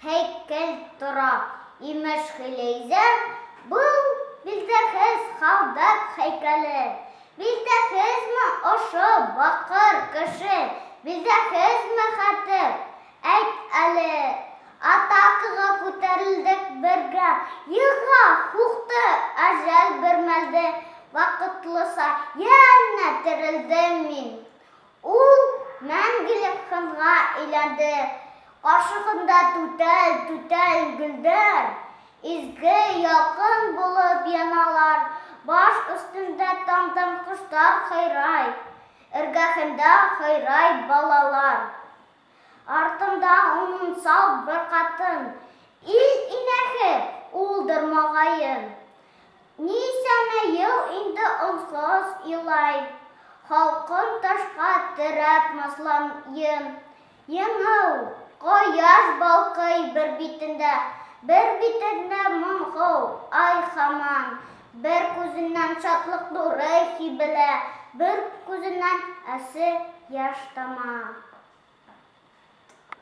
һәйкәл тора. Имеш Хиләйзәм, был билдәһез һалдат һәйкәле. Билдәһезме ошо бакыр кеше? Билдәһезме хәтер? Әйт әле. Атакага күтәрелдек бергә. Йыга хукты әҗәл бер мәлдә. Вакытлыса янә терелдем мин. Ул мәңгелек ханга әйләнде. Кашыгында түтәл гөлләр. Изге якын булып яналар. Баш өстендә тамтам коштар хайрай. Эргәһендә хайрай балалар. Артында уңсал бер катын. Ил инәһе улдыр магайын. Нисәмә ел инде онсыз илай. Халкын ташка терәп масланйын. Еңел кояш балкый бер битендә. Бер битендә моңгол ай һаман. Бер күзеннән шатлык нуры һибелә. Бер күзеннән әсе яшь тама.